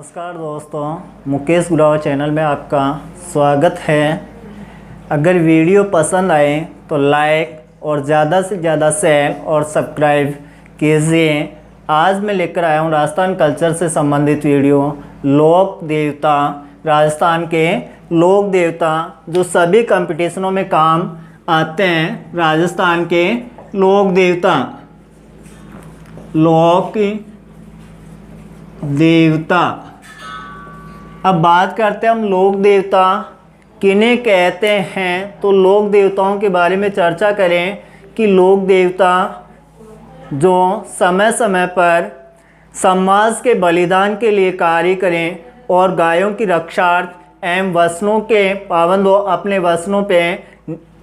नमस्कार दोस्तों, मुकेश गुरावा चैनल में आपका स्वागत है। अगर वीडियो पसंद आए तो लाइक और ज़्यादा से ज़्यादा शेयर और सब्सक्राइब कीजिए। आज मैं लेकर आया हूँ राजस्थान कल्चर से संबंधित वीडियो। लोक देवता, राजस्थान के लोक देवता जो सभी कंपटीशनों में काम आते हैं। राजस्थान के लोक देवता, लोक देवता। अब बात करते हैं हम लोक देवता किन्हें कहते हैं। तो लोक देवताओं के बारे में चर्चा करें कि लोक देवता जो समय समय पर समाज के बलिदान के लिए कार्य करें और गायों की रक्षार्थ एवं वचनों के पाबंद हो, अपने वचनों पे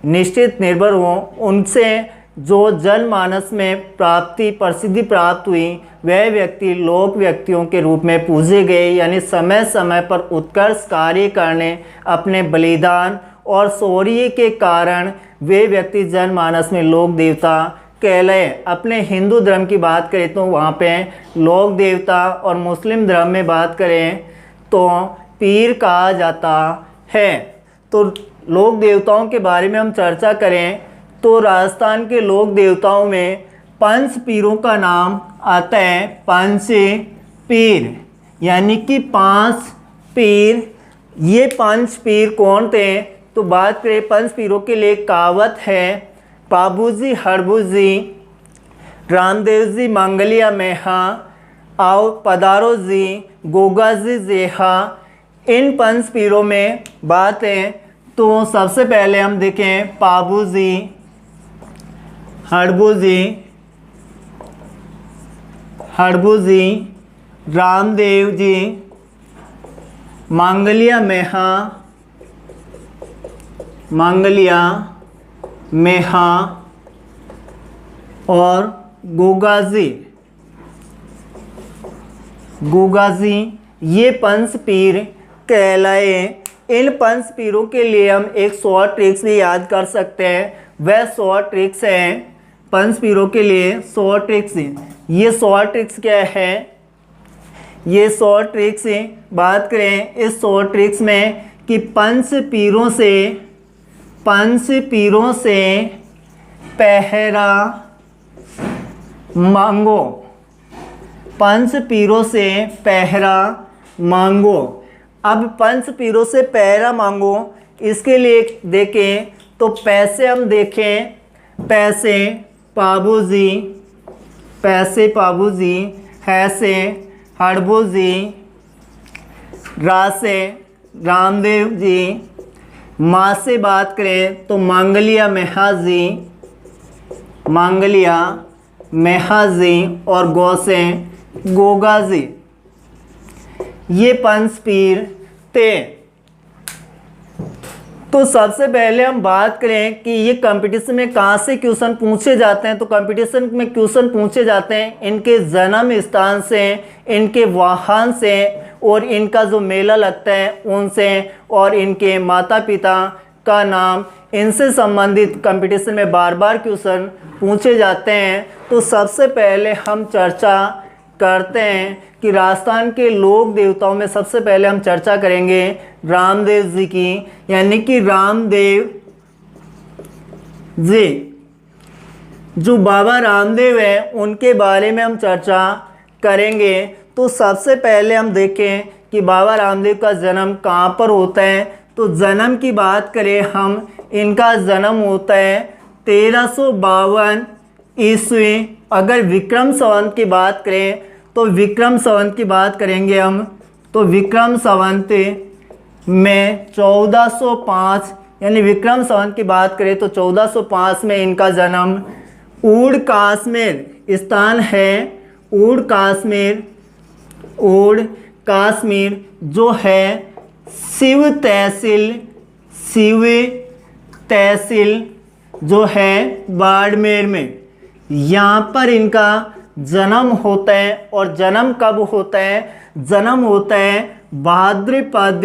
निश्चित निर्भर हों, उनसे जो जनमानस में प्रसिद्धि प्राप्त हुई, वह व्यक्ति लोक व्यक्तियों के रूप में पूजे गए। यानी समय समय पर उत्कर्ष कार्य करने, अपने बलिदान और शौर्य के कारण वे व्यक्ति जनमानस में लोक देवता कहलाए। अपने हिंदू धर्म की बात करें तो वहाँ पे लोक देवता, और मुस्लिम धर्म में बात करें तो पीर कहा जाता है। तो लोक देवताओं के बारे में हम चर्चा करें तो राजस्थान के लोक देवताओं में पंच पीरों का नाम आता है। पंच पीर यानी कि 5 पीर। ये 5 पीर कौन थे? तो बात करें पंच पीरों के लिए कहावत है, पाबूजी हड़बूजी, रामदेव जी मंगलिया मेहा, आओ पधारो जी गोगा जी जेहा। इन पंच पीरों में बात है तो सबसे पहले हम देखें पाबूजी हड़बूजी, रामदेव जी मंगलिया मेहा और गोगाजी। ये पंच पीर कहलाए। इन पंच पीरों के लिए हम एक शॉर्ट ट्रिक्स भी याद कर सकते हैं। वह शॉर्ट ट्रिक्स है पंच पीरों के लिए शॉर्ट ट्रिक्स। ये शॉर्ट ट्रिक्स क्या है? ये शॉर्ट ट्रिक्स बात करें इस शॉर्ट ट्रिक्स में कि पंच पीरों से पहरा मांगो। पंच पीरों से पहरा मांगो। अब पंच पीरों से पहरा मांगो, इसके लिए देखें तो पैसे हम देखें, पैसे पाबूजी, हैसे हड़बूजी, रासे रामदेव जी, माँ से बात करें तो मंगलिया मेहाजी और गौ से गोगाजी। ये पंच पीर थे। तो सबसे पहले हम बात करें कि ये कंपटीशन में कहाँ से क्वेश्चन पूछे जाते हैं। तो कंपटीशन में क्वेश्चन पूछे जाते हैं इनके जन्म स्थान से, इनके वाहन से, और इनका जो मेला लगता है उनसे, और इनके माता पिता का नाम, इनसे संबंधित कंपटीशन में बार बार क्वेश्चन पूछे जाते हैं। तो सबसे पहले हम चर्चा करते हैं कि राजस्थान के लोक देवताओं में सबसे पहले हम चर्चा करेंगे रामदेव जी की। यानी कि रामदेव जी, जो बाबा रामदेव है उनके बारे में हम चर्चा करेंगे। तो सबसे पहले हम देखें कि बाबा रामदेव का जन्म कहाँ पर होता है। तो जन्म की बात करें हम, इनका जन्म होता है 1352 ईस्वी। अगर विक्रम संवत की बात करें तो विक्रम संवत की बात करेंगे हम, तो विक्रम संवत में 1405, यानी विक्रम संवत की बात करें तो 1405 में इनका जन्म। ऊड़ काश्मीर स्थान है, ऊड़ काश्मीर जो है शिव तहसील जो है बाड़मेर में, यहाँ पर इनका जन्म होता है। और जन्म कब होता है? जन्म होता है भाद्रपद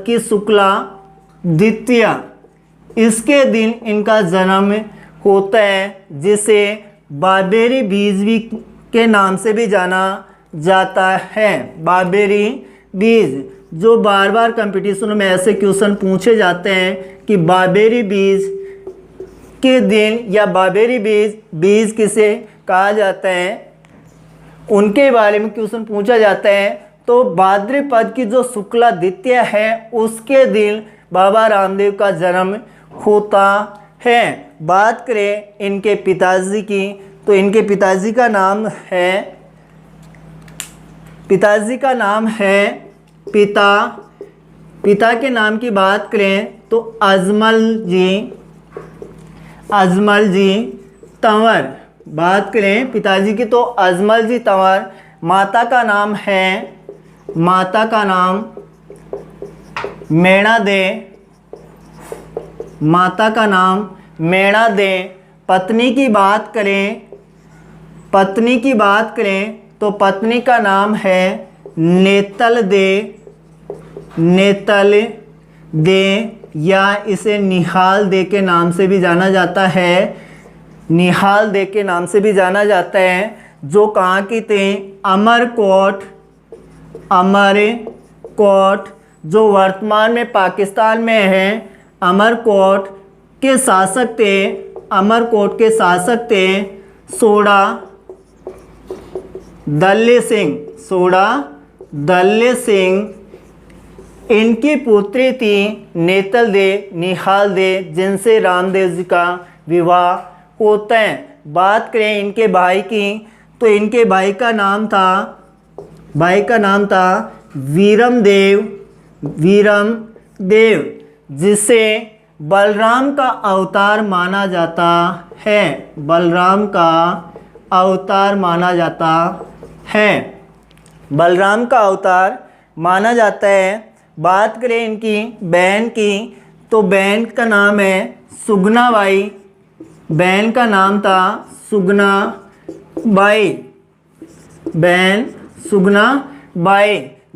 की शुक्ला द्वितीया, इसके दिन इनका जन्म होता है, जिसे बारबेरी बीज भी के नाम से भी जाना जाता है। बारबेरी बीज, जो बार बार कंपटीशनों में ऐसे क्वेश्चन पूछे जाते हैं कि बारबेरी बीज के दिन या बारबेरी बीज किसे कहा जाता है, उनके बारे में क्वेश्चन पूछा जाता है। तो भाद्रपद की जो शुक्ला द्वितीया है उसके दिन बाबा रामदेव का जन्म होता है। बात करें इनके पिताजी की, तो इनके पिताजी का नाम है पिता के नाम की बात करें तो अजमल जी तंवर। बात करें पिताजी की तो अजमल जी तंवर। माता का नाम मैणा दे। पत्नी की बात करें तो पत्नी का नाम है नेतल दे या इसे निहाल दे के नाम से भी जाना जाता है। जो कहाँ की थे, अमरकोट जो वर्तमान में पाकिस्तान में है। अमरकोट के शासक थे सोड़ा दल्ले सिंह। इनकी पुत्री थी निहाल दे, जिनसे रामदेव जी का विवाह होता है। बात करें इनके भाई की, तो इनके भाई का नाम था वीरम देव, जिसे बलराम का अवतार माना जाता है। बात करें इनकी बहन की, तो बहन का नाम है सुगना बाई। बहन का नाम था सुगना बाई,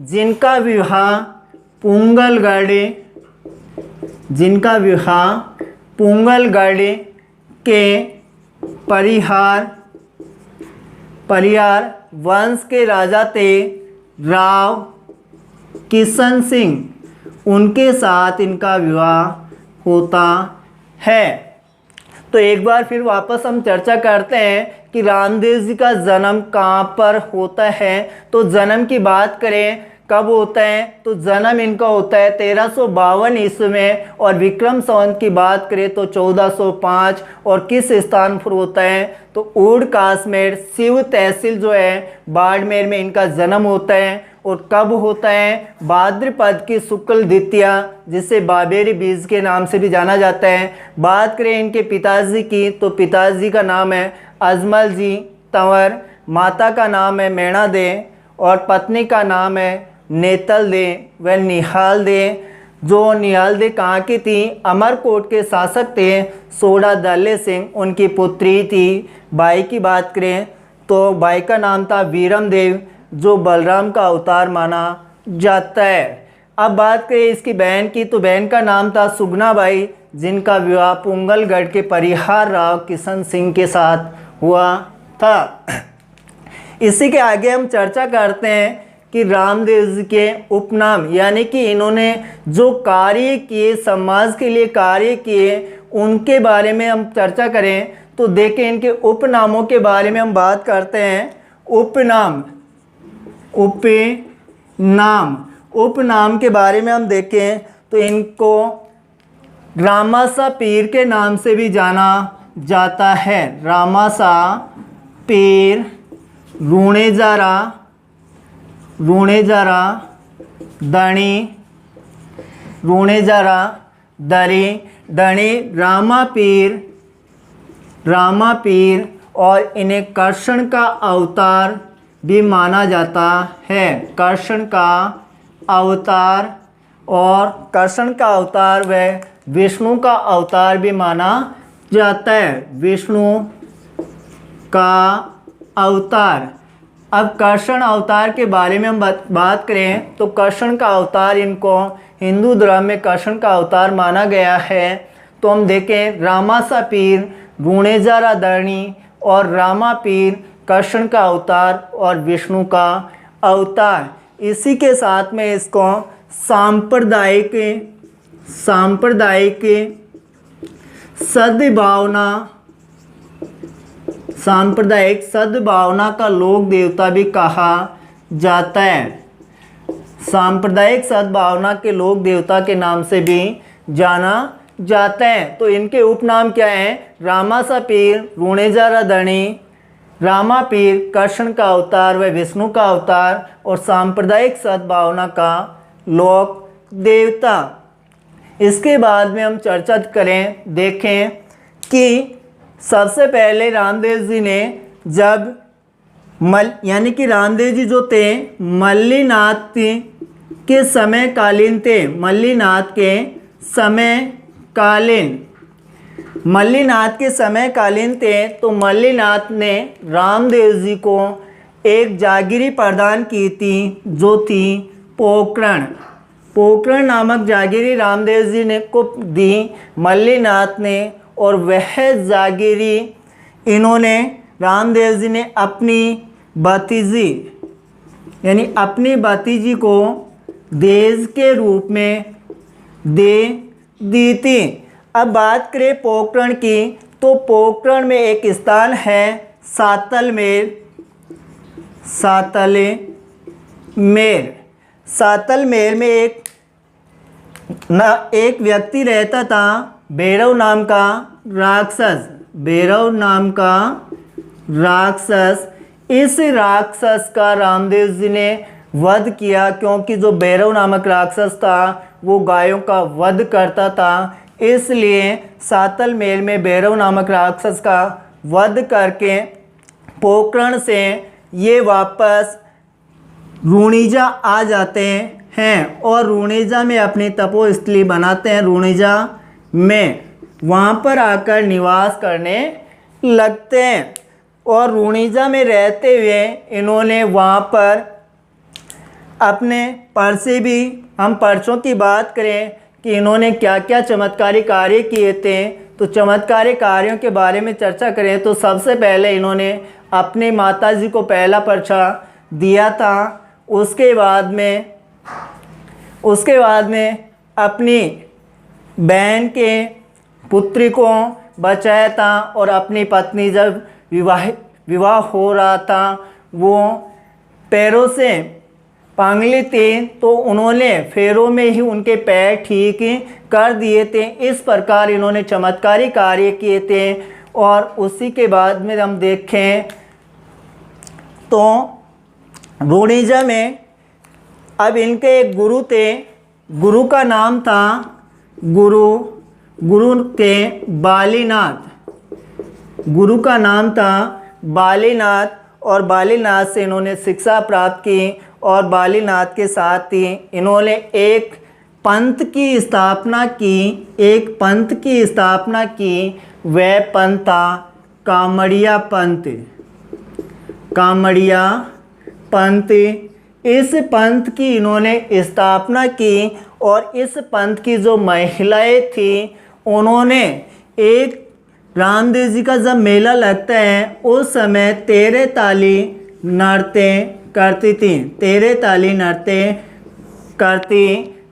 जिनका विवाह पुंगलगढ़ के परिहार वंश के राजा थे राव किशन सिंह। उनके साथ इनका विवाह होता है। तो एक बार फिर वापस हम चर्चा करते हैं कि रामदेव जी का जन्म कहाँ पर होता है। तो जन्म की बात करें कब होता है, तो जन्म इनका होता है 1352 ईस्वी में, और विक्रम संवत की बात करें तो 1405। और किस स्थान पर होता है, तो ऊड़ कासमेर शिव तहसील जो है बाड़मेर में इनका जन्म होता है। और कब होता है, भाद्रपद की शुक्ल द्वितीया, जिसे बारबेरी बीज के नाम से भी जाना जाता है। बात करें इनके पिताजी की, तो पिताजी का नाम है अजमल जी तंवर। माता का नाम है मैणा दे और पत्नी का नाम है नेतल दे व निहाल दे। जो निहाल दे कहाँ की थी, अमरकोट के शासक थे सोड़ा दल्ले सिंह, उनकी पुत्री थी। भाई की बात करें तो भाई का नाम था वीरम देव, जो बलराम का अवतार माना जाता है। अब बात करें इसकी बहन की, तो बहन का नाम था सुगना बाई, जिनका विवाह पुंगलगढ़ के परिहार राव किशन सिंह के साथ हुआ था। इसी के आगे हम चर्चा करते हैं कि रामदेव जी के उपनाम, यानी कि इन्होंने जो कार्य किए, समाज के लिए कार्य किए, उनके बारे में हम चर्चा करें। तो देखें इनके उपनामों के बारे में हम बात करते हैं। उपनाम के बारे में हम देखें तो इनको रामासा पीर के नाम से भी जाना जाता है। रामासा पीर, रूणेजारा, धनी, रामा पीर, और इन्हें कृष्ण का अवतार भी माना जाता है। कृष्ण का अवतार व विष्णु का अवतार भी माना जाता है। विष्णु का अवतार। अब कृष्ण अवतार के बारे में हम बात करें तो कृष्ण का अवतार, इनको हिंदू धर्म में कृष्ण का अवतार माना गया है। तो हम देखें रामासा पीर रूणेजा राधरणी और रामा पीर कृष्ण का अवतार और विष्णु का अवतार। इसी के साथ में इसको सांप्रदायिक सांप्रदायिक सद्भावना का लोक देवता भी कहा जाता है। सांप्रदायिक सद्भावना के लोक देवता के नाम से भी जाना जाता है। तो इनके उपनाम क्या हैं? रामासा पीर, रूणेजा राधरणी, रामा पीर कृष्ण का अवतार व विष्णु का अवतार और सांप्रदायिक सद्भावना का लोक देवता। इसके बाद में हम चर्चा करें, देखें कि सबसे पहले रामदेव जी ने जब यानी कि रामदेव जी जो थे मल्लीनाथ के समकालीन थे, मल्लीनाथ के समकालीन थे। तो मल्लीनाथ ने रामदेव जी को एक जागीरी प्रदान की थी जो थी पोकरण नामक जागीरी रामदेव जी ने को दी मल्लीनाथ ने। और वह जागीरी इन्होंने रामदेव जी ने अपनी भतीजी को दहेज के रूप में दे दी थी। अब बात करें पोकरण की, तो पोकरण में एक स्थान है सातलमेर में एक व्यक्ति रहता था, भैरव नाम का राक्षस। इस राक्षस का रामदेव जी ने वध किया, क्योंकि जो भैरव नामक राक्षस था वो गायों का वध करता था। इसलिए सातलमेर में भैरव नामक राक्षस का वध करके पोकरण से ये वापस रूणीजा आ जाते हैं और रूणीजा में अपनी तपोस्थली बनाते हैं। रूणीजा में वहाँ पर आकर निवास करने लगते हैं और रूणीजा में रहते हुए इन्होंने वहाँ पर अपने हम पर्चों की बात करें कि इन्होंने क्या क्या चमत्कारी कार्य किए थे, तो चमत्कारी कार्यों के बारे में चर्चा करें तो सबसे पहले इन्होंने अपनी माताजी को पहला पर्चा दिया था। उसके बाद में अपनी बहन के पुत्री को बचाया था और अपनी पत्नी जब विवाह हो रहा था वो पैरों से पांगली थी, तो उन्होंने फेरों में ही उनके पैर ठीक कर दिए थे। इस प्रकार इन्होंने चमत्कारी कार्य किए थे। और उसी के बाद में हम देखें तो रूणीजा में अब इनके एक गुरु थे, गुरु का नाम था गुरु के बालीनाथ और बालीनाथ से इन्होंने शिक्षा प्राप्त की और बालीनाथ के साथ ही इन्होंने एक पंथ की स्थापना की। वह पंथ था कामड़िया पंथ। इस पंथ की इन्होंने स्थापना की और इस पंथ की जो महिलाएं थी उन्होंने एक रामदेव जी का जब मेला लगता है उस समय 13 ताली नृत्य करती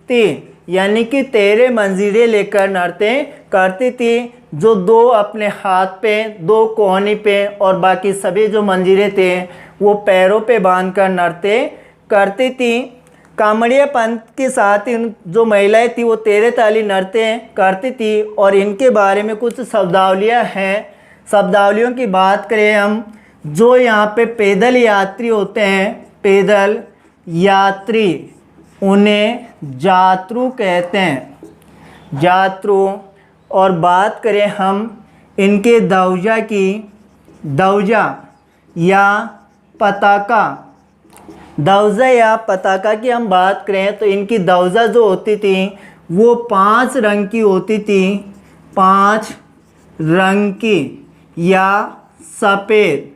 थी, यानी कि 13 मंजीरे लेकर नृत्य करती थी, जो 2 अपने हाथ पे, 2 कोहनी पे और बाकी सभी जो मंजीरे थे वो पैरों पे बांधकर नृत्य करती थी। कामड़िया पंथ के साथ इन जो महिलाएं थी वो 13 ताली नृत्य करती थी। और इनके बारे में कुछ शब्दावलियाँ हैं। शब्दावलियों की बात करें हम, जो यहाँ पे पैदल यात्री होते हैं, पैदल यात्री, उन्हें जात्रु कहते हैं, जात्रु। और बात करें हम इनके दौजा की, दौजा या पताका की हम बात करें तो इनकी दौजा जो होती थी वो 5 रंग की होती थी, 5 रंग की या सफ़ेद,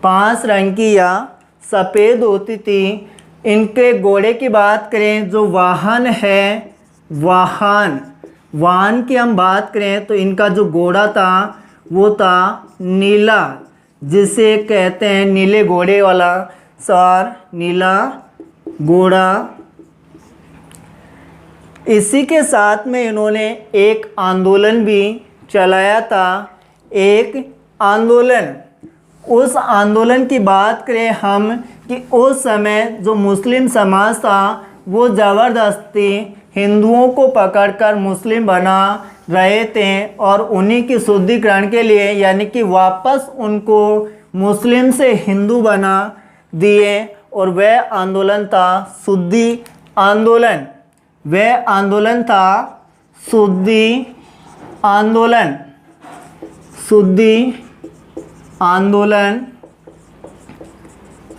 5 रंग की या सफ़ेद होती थी। इनके घोड़े की बात करें, जो वाहन है, वाहन की हम बात करें तो इनका जो घोड़ा था वो था नीला, जिसे कहते हैं नीले घोड़े वाला सवार, नीला घोड़ा। इसी के साथ में इन्होंने एक आंदोलन भी चलाया था, एक आंदोलन। उस आंदोलन की बात करें हम कि उस समय जो मुस्लिम समाज था वो ज़बरदस्ती हिंदुओं को पकड़कर मुस्लिम बना रहे थे और उन्हीं की शुद्धिकरण के लिए, यानी कि वापस उनको मुस्लिम से हिंदू बना दिए। और वह आंदोलन था शुद्धि आंदोलन। वह आंदोलन था शुद्धि आंदोलन। शुद्धि आंदोलन,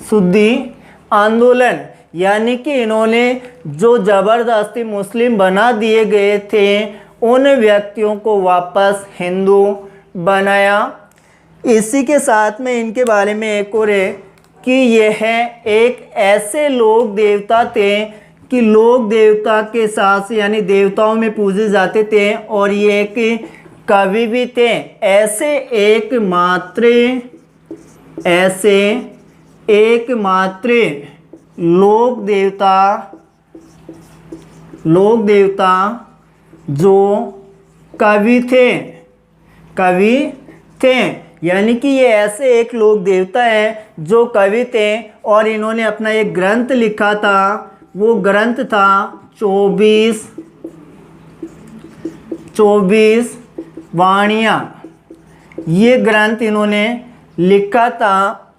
शुद्धि आंदोलन, यानी कि इन्होंने जो ज़बरदस्ती मुस्लिम बना दिए गए थे उन व्यक्तियों को वापस हिंदू बनाया। इसी के साथ में इनके बारे में एक और है कि यह एक ऐसे लोक देवता थे कि लोक देवता के साथ यानी देवताओं में पूजे जाते थे, और ये एक कवि भी थे। ऐसे एकमात्र लोक देवता जो कवि थे, यानी कि ये ऐसे एक लोक देवता है जो कवि थे, और इन्होंने अपना एक ग्रंथ लिखा था। वो ग्रंथ था 24 वाणियाँ। ये ग्रंथ इन्होंने लिखा था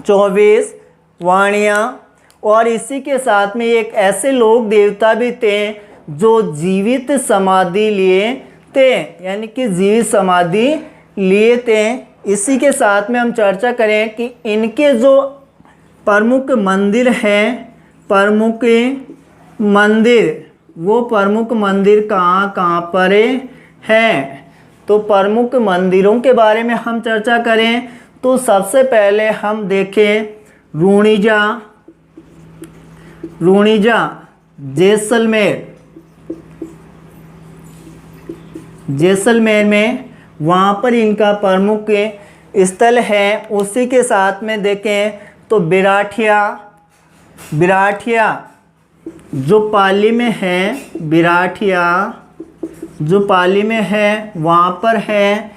24 वाणियाँ। और इसी के साथ में एक ऐसे लोक देवता भी थे जो जीवित समाधि लिए थे, यानी कि जीवित समाधि लिए थे। इसी के साथ में हम चर्चा करें कि इनके जो प्रमुख मंदिर हैं, प्रमुख मंदिर, वो प्रमुख मंदिर कहाँ पर हैं। तो प्रमुख मंदिरों के बारे में हम चर्चा करें तो सबसे पहले हम देखें रूणीजा जैसलमेर में, वहाँ पर इनका प्रमुख स्थल है। उसी के साथ में देखें तो बिराठिया जो पाली में है, बिराठिया जो पाली में है, वहाँ पर है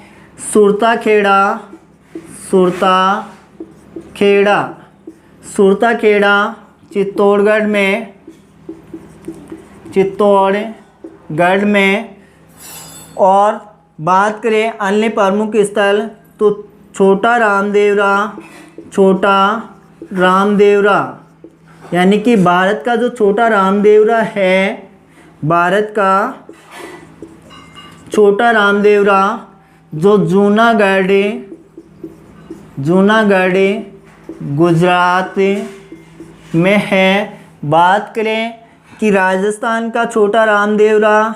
सुरताखेड़ा चित्तौड़गढ़ में। और बात करें अन्य प्रमुख स्थल तो छोटा रामदेवरा, यानी कि भारत का जो छोटा रामदेवरा है, भारत का छोटा रामदेवरा जो जूनागढ़ गुजरात में है। बात करें कि राजस्थान का छोटा रामदेवरा,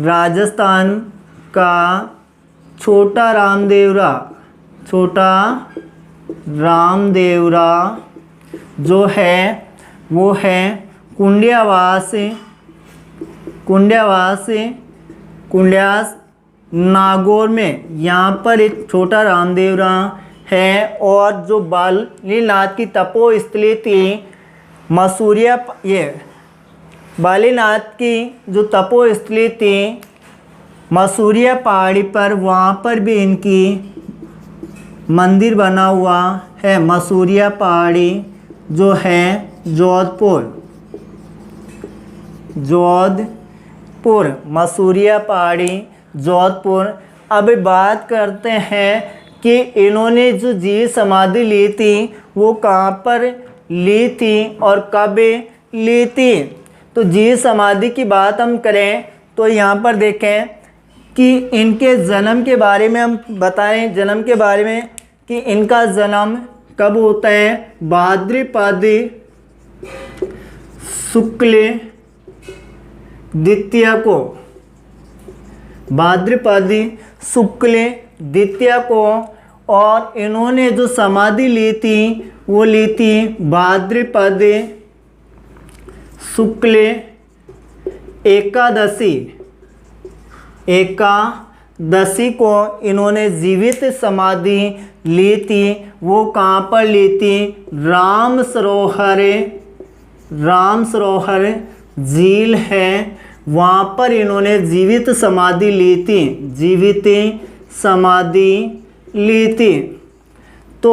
राजस्थान का छोटा रामदेवरा जो है वो है कुंडियावास नागौर में, यहाँ पर एक छोटा रामदेवरा है। और जो बालीनाथ की तपोस्थली थी बालीनाथ की जो तपोस्थली थी मसूरिया पहाड़ी पर, वहाँ पर भी इनकी मंदिर बना हुआ है। मसूरिया पहाड़ी जो है जोधपुर, मसूरिया पहाड़ी जोधपुर। अब बात करते हैं कि इन्होंने जो जीवित समाधि ली थी वो कहाँ पर ली थी और कब ली थी। तो जीवित समाधि की बात हम करें तो यहाँ पर देखें कि इनके जन्म के बारे में हम बताएं, जन्म के बारे में कि इनका जन्म कब होता है। भाद्रपद शुक्ल द्वितीया को, भाद्रपद शुक्ल द्वितीया को। और इन्होंने जो समाधि ली थी वो ली थी भाद्रपद शुक्ल एकादशी एकादशी को इन्होंने जीवित समाधि ली थी। वो कहाँ पर ली थी? राम सरोवर झील है, वहाँ पर इन्होंने जीवित समाधि ली थी, जीवित समाधि ली थी। तो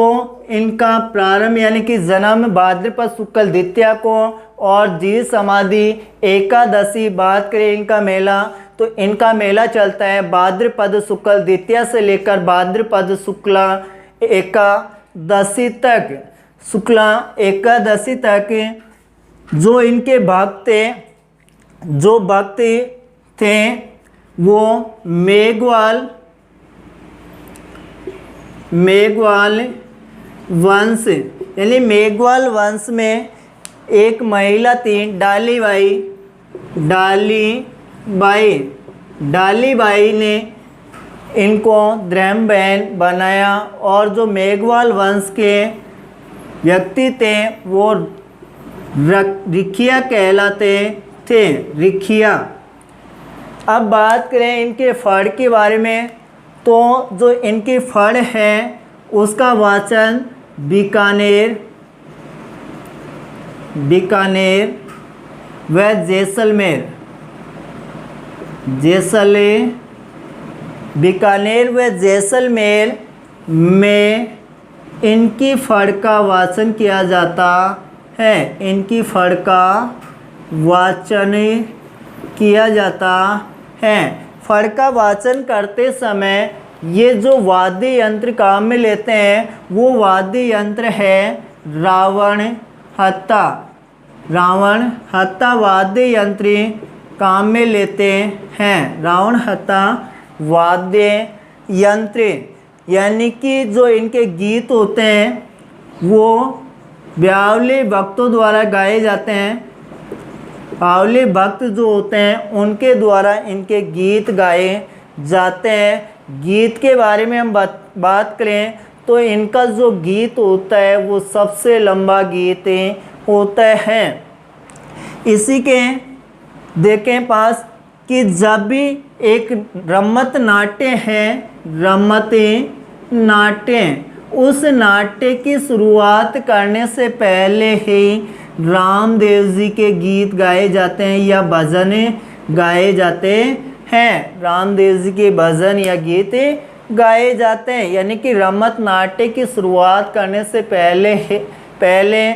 इनका प्रारंभ यानी कि जन्म भाद्रपद शुक्ल द्वितीया को और जीवित समाधि एकादशी। बात करें इनका मेला, तो इनका मेला चलता है भाद्रपद शुक्ल द्वितीया से लेकर भाद्रपद शुक्ला एकादशी तक। शुक्ला एकादशी तक जो इनके भक्त थे वो मेघवाल वंश, यानी मेघवाल वंश में एक महिला थी डालीबाई ने इनको धर्म बहन बनाया। और जो मेघवाल वंश के व्यक्ति थे वो रिखिया कहलाते थे, रिखिया। अब बात करें इनके फड़ के बारे में, तो जो इनकी फड़ है उसका वाचन बीकानेर व बीकानेर व जैसलमेर में इनकी फड़ का वाचन किया जाता है, इनकी फड़ का वाचन किया जाता है। फड़ का वाचन करते समय ये जो वाद्य यंत्र काम में लेते हैं वो वाद्य यंत्र है रावण हत्ता वाद्य यंत्र काम में लेते हैं। रावण हत्ता वाद्य यंत्र, यानी कि जो इनके गीत होते हैं वो ब्यावले भक्तों द्वारा गाए जाते हैं। बावली भक्त जो होते हैं उनके द्वारा इनके गीत गाए जाते हैं। गीत के बारे में हम बात करें तो इनका जो गीत होता है वो सबसे लंबा गीत होता है। इसी के देखें पास कि जब भी एक रम्मत नाट्य है, रम्मत नाट्य, उस नाट्य की शुरुआत करने से पहले ही रामदेव जी के गीत गाए जाते हैं या भजन गाए जाते हैं। रामदेव जी के भजन या गीत गाए जाते हैं, यानी कि रम्मत नाट्य की शुरुआत करने से पहले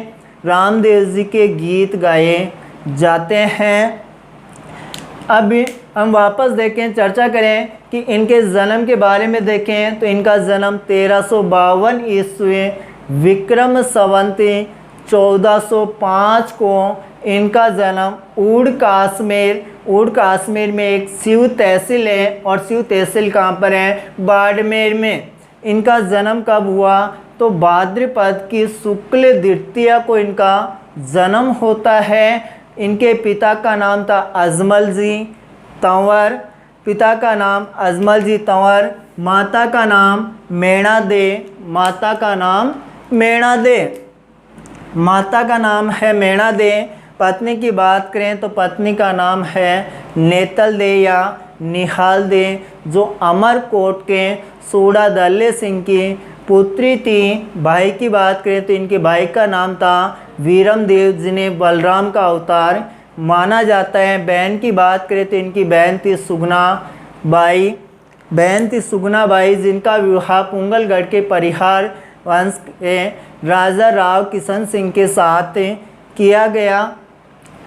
रामदेव जी के गीत गाए जाते हैं। अब हम वापस देखें, चर्चा करें कि इनके जन्म के बारे में देखें तो इनका जन्म 1352 ईस्वी विक्रम संवत 1405 को इनका जन्म ऊड़ कश्मीर में एक शिव तहसील है, और शिव तहसील कहाँ पर है? बाड़मेर में। इनका जन्म कब हुआ? तो भाद्रपद की शुक्ल द्वितीया को इनका जन्म होता है। इनके पिता का नाम था अजमल जी तंवर, पिता का नाम अजमल जी तंवर, माता का नाम मेणा दे, माता का नाम मेणा दे, माता का नाम है मेणा दे। पत्नी की बात करें तो पत्नी का नाम है नेतल दे या निहाल दे, जो अमरकोट के सूड़ा दल्ले सिंह की पुत्री थी। भाई की बात करें तो इनके भाई का नाम था वीरम देव, जिन्हें बलराम का अवतार माना जाता है। बहन की बात करें तो इनकी बहन थी सुगना बाई, जिनका विवाह पुंगलगढ़ के परिहार वंश के राजा राव किशन सिंह के साथ किया गया।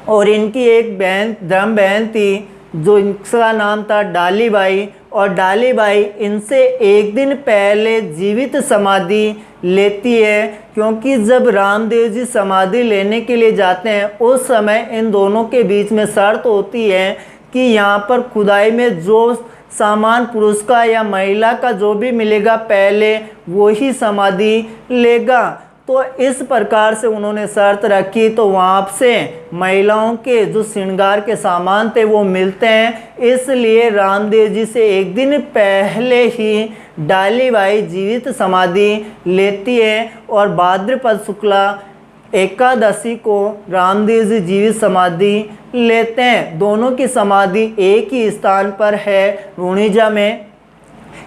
और इनकी एक धर्म बहन थी जो इनका नाम था डालीबाई, और डालीबाई इनसे एक दिन पहले जीवित समाधि लेती है, क्योंकि जब रामदेव जी समाधि लेने के लिए जाते हैं उस समय इन दोनों के बीच में शर्त होती है कि यहाँ पर खुदाई में जो सामान पुरुष का या महिला का जो भी मिलेगा पहले वो ही समाधि लेगा। तो इस प्रकार से उन्होंने शर्त रखी, तो वहाँ से महिलाओं के जो श्रृंगार के सामान थे वो मिलते हैं। इसलिए रामदेव जी से एक दिन पहले ही डालीबाई जीवित समाधि लेती है, और भाद्रपद शुक्ला एकादशी को रामदेव जी जीवित समाधि लेते हैं। दोनों की समाधि एक ही स्थान पर है, रूणीजा में।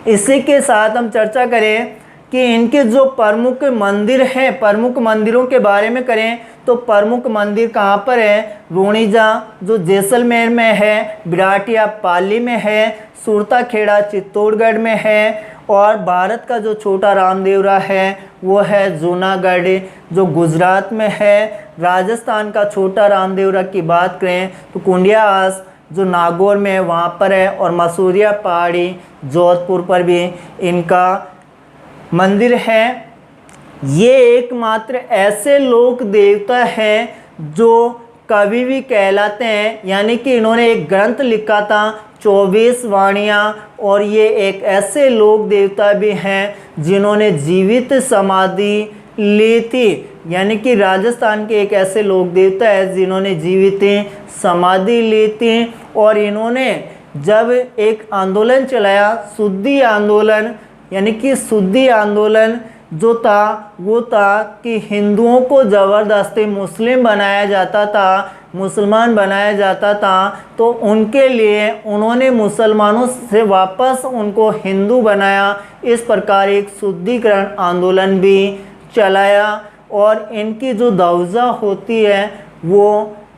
इसी के साथ हम चर्चा करें कि इनके जो प्रमुख मंदिर हैं, प्रमुख मंदिरों के बारे में करें तो प्रमुख मंदिर कहाँ पर है? रूणीजा जो जैसलमेर में है, बिराटिया पाली में है, सुरता खेड़ा चित्तौड़गढ़ में है, और भारत का जो छोटा रामदेवरा है वो है जूनागढ़ जो गुजरात में है। राजस्थान का छोटा रामदेवरा की बात करें तो कुंडियास जो नागौर में है वहाँ पर है, और मसूरिया पहाड़ी जोधपुर पर भी इनका मंदिर है। ये एकमात्र ऐसे लोक देवता हैं जो कवि भी कहलाते हैं, यानी कि इन्होंने एक ग्रंथ लिखा था 24 वाणियाँ, और ये एक ऐसे लोक देवता भी हैं जिन्होंने जीवित समाधि ली थी, यानी कि राजस्थान के एक ऐसे लोक देवता है जिन्होंने जीवित समाधि ली थी। और इन्होंने जब एक आंदोलन चलाया शुद्धि आंदोलन, यानी कि शुद्धि आंदोलन जो था वो था कि हिंदुओं को ज़बरदस्ती मुस्लिम बनाया जाता था, मुसलमान बनाया जाता था, तो उनके लिए उन्होंने मुसलमानों से वापस उनको हिंदू बनाया। इस प्रकार एक शुद्धिकरण आंदोलन भी चलाया। और इनकी जो ध्वजा होती है वो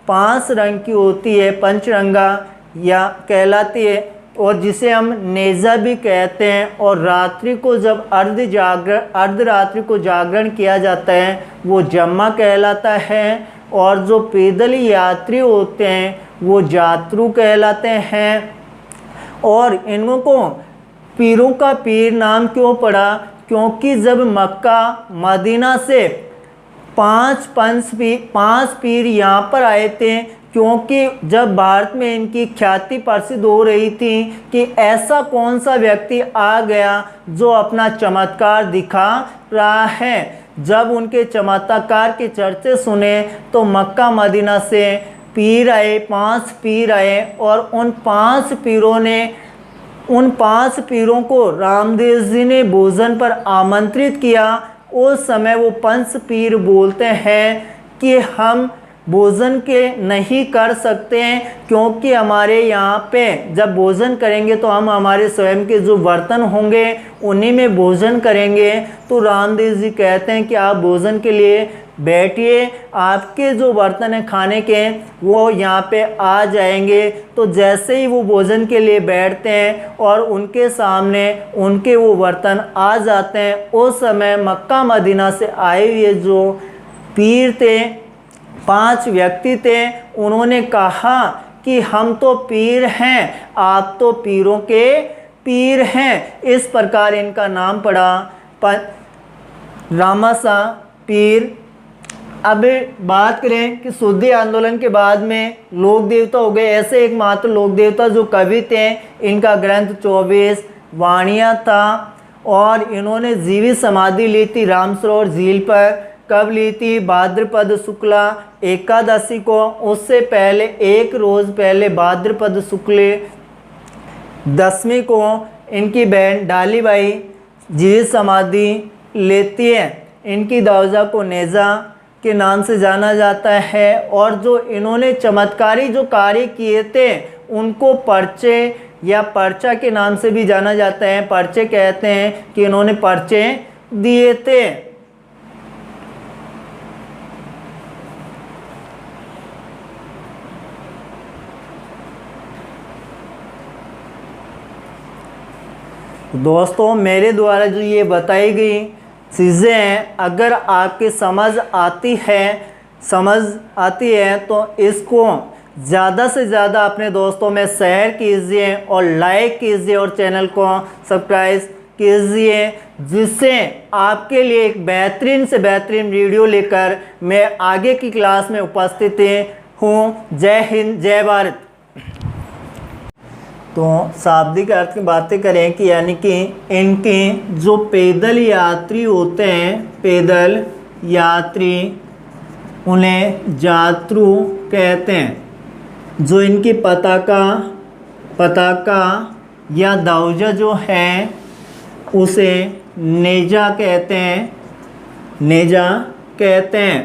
5 रंग की होती है, पंचरंगा या कहलाती है, और जिसे हम नेज़ा भी कहते हैं। और रात्रि को जब अर्धरात्रि को जागरण किया जाता है वो जम्मा कहलाता है। और जो पैदल यात्री होते हैं वो जातरू कहलाते हैं। और इनको पीरों का पीर नाम क्यों पड़ा? क्योंकि जब मक्का मदीना से 5 पीर यहाँ पर आए थे, क्योंकि जब भारत में इनकी ख्याति प्रसिद्ध हो रही थी कि ऐसा कौन सा व्यक्ति आ गया जो अपना चमत्कार दिखा रहा है। जब उनके चमत्कार के चर्चे सुने तो मक्का मदीना से पीर आए, 5 पीर आए, और उन 5 पीरों को रामदेव जी ने भोजन पर आमंत्रित किया। उस समय वो 5 पीर बोलते हैं कि हम भोजन के नहीं कर सकते हैं, क्योंकि हमारे यहाँ पे जब भोजन करेंगे तो हम हमारे स्वयं के जो बर्तन होंगे उन्हीं में भोजन करेंगे। तो रामदेव जी कहते हैं कि आप भोजन के लिए बैठिए, आपके जो बर्तन हैं खाने के वो यहाँ पे आ जाएंगे। तो जैसे ही वो भोजन के लिए बैठते हैं और उनके सामने उनके वो बर्तन आ जाते हैं, उस समय मक्का मदीना से आए हुए जो पीर थे, 5 व्यक्ति थे, उन्होंने कहा कि हम तो पीर हैं, आप तो पीरों के पीर हैं। इस प्रकार इनका नाम पड़ा रामासा पीर। अब बात करें कि शुद्धि आंदोलन के बाद में लोक देवता हो गए ऐसे एकमात्र लोक देवता जो कवि थे। इनका ग्रंथ 24 वाणियाँ था, और इन्होंने जीवित समाधि ली थी रामसरोवर झील पर। कब ली थी? भाद्रपद शुक्ला एकादशी को। उससे पहले 1 रोज़ पहले भाद्रपद शुक्ल दशमी को इनकी बहन डालीबाई जीवित समाधि लेती है। इनकी ध्वजा को नेज़ा के नाम से जाना जाता है। और जो इन्होंने चमत्कारी जो कार्य किए थे उनको पर्चे या पर्चा के नाम से भी जाना जाता है। पर्चे कहते हैं कि इन्होंने पर्चे दिए थे। दोस्तों, मेरे द्वारा जो ये बताई गई चीज़ें हैं, अगर आपकी समझ आती है तो इसको ज़्यादा से ज़्यादा अपने दोस्तों में शेयर कीजिए और लाइक कीजिए और चैनल को सब्सक्राइब कीजिए, जिससे आपके लिए एक बेहतरीन से बेहतरीन वीडियो लेकर मैं आगे की क्लास में उपस्थित हूँ। जय हिंद, जय भारत। तो शाब्दिक अर्थ की बातें करें कि यानी कि इनके जो पैदल यात्री होते हैं, पैदल यात्री, उन्हें जातरू कहते हैं। जो इनकी पताका या ध्वजा जो है उसे नेजा कहते हैं।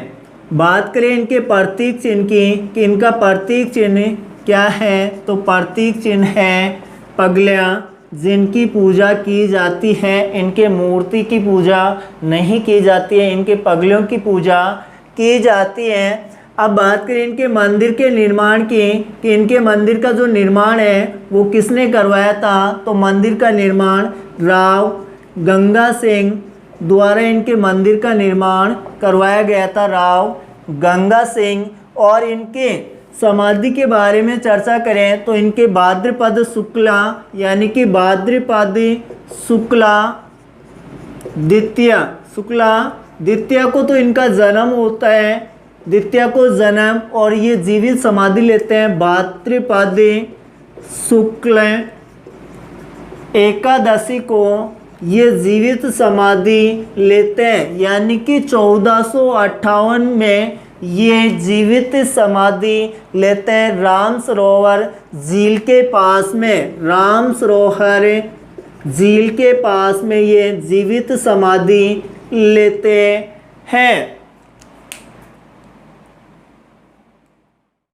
बात करें इनके प्रतीक चिन्ह की कि इनका प्रतीक चिन्ह क्या है, तो प्रतीक चिन्ह है पगलियाँ, जिनकी पूजा की जाती है, इनके मूर्ति की पूजा नहीं की जाती है, इनके पगलों की पूजा की जाती है। अब बात करें इनके मंदिर के निर्माण की कि इनके मंदिर का जो निर्माण है वो किसने करवाया था, तो मंदिर का निर्माण राव गंगा सिंह द्वारा इनके मंदिर का निर्माण करवाया गया था, राव गंगा सिंह। और इनके समाधि के बारे में चर्चा करें तो इनके भाद्रपद शुक्ला यानी कि भाद्रपद शुक्ला द्वितीया को तो इनका जन्म होता है, द्वितीया को जन्म, और ये जीवित समाधि लेते हैं भाद्रपद शुक्ल एकादशी को ये जीवित समाधि लेते हैं, यानी कि 1458 में ये जीवित समाधि लेते हैं राम सरोवर झील के पास में। राम सरोवर झील के पास में ये जीवित समाधि लेते हैं।